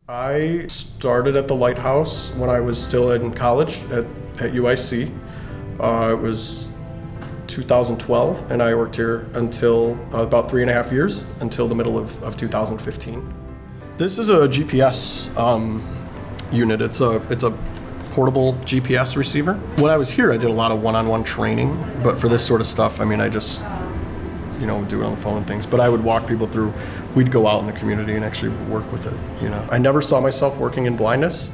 I started at the Lighthouse when I was still in college at UIC. It was 2012, and I worked here until about 3.5 years, until the middle of 2015. This is a GPS unit. It's a portable GPS receiver. When I was here, I did a lot of one-on-one training, but for this sort of stuff, I mean, I just do it on the phone and things, but I would walk people through. We'd go out in the community and actually work with it, I never saw myself working in blindness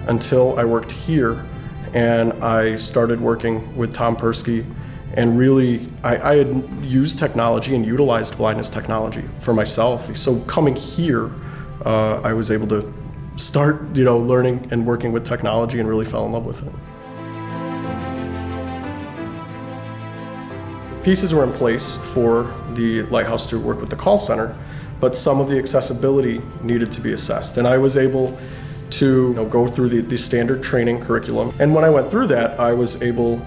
until I worked here, and I started working with Tom Persky, and really, I had used technology and utilized blindness technology for myself. So coming here, I was able to start, learning and working with technology and really fell in love with it. Pieces were in place for the Lighthouse to work with the call center, but some of the accessibility needed to be assessed. And I was able to go through the standard training curriculum. And when I went through that, I was able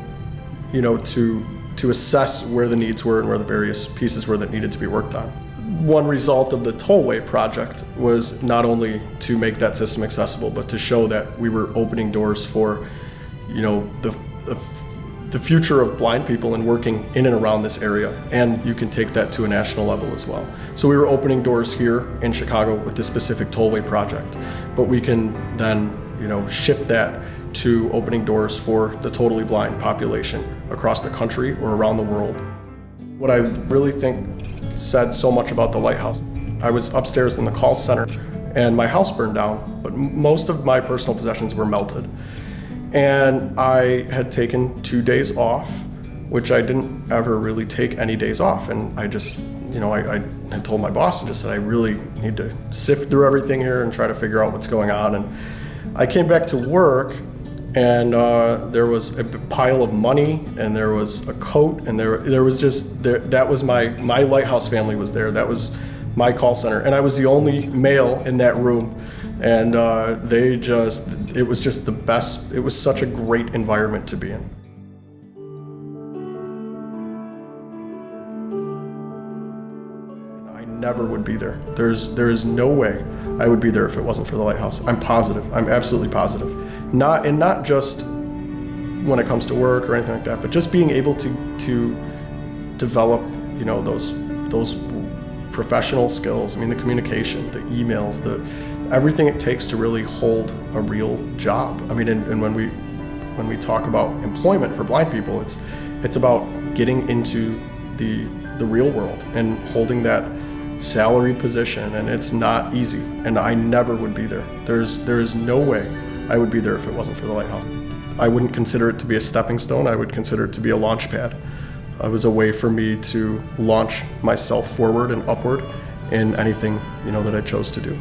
to assess where the needs were and where the various pieces were that needed to be worked on. One result of the tollway project was not only to make that system accessible, but to show that we were opening doors for the future of blind people and working in and around this area, and you can take that to a national level as well. So we were opening doors here in Chicago with this specific tollway project, but we can then shift that to opening doors for the totally blind population across the country or around the world. What I really think said so much about the Lighthouse, I was upstairs in the call center and my house burned down, but most of my personal possessions were melted. And I had taken 2 days off, which I didn't ever really take any days off. And I just, I had told my boss and just said, I really need to sift through everything here and try to figure out what's going on. And I came back to work, and there was a pile of money, and there was a coat, and there was just, that was my Lighthouse family was there. That was my call center. And I was the only male in that room. And it was just the best. It was such a great environment to be in. I never would be there. There is no way I would be there if it wasn't for the Lighthouse. I'm positive. I'm absolutely positive. Not just when it comes to work or anything like that, but just being able to develop, those professional skills. I mean, the communication, the emails, everything it takes to really hold a real job. I mean, and when we talk about employment for blind people, it's about getting into the real world and holding that salary position, and it's not easy. And I never would be there. There is no way I would be there if it wasn't for the Lighthouse. I wouldn't consider it to be a stepping stone. I would consider it to be a launch pad. It was a way for me to launch myself forward and upward in anything that I chose to do.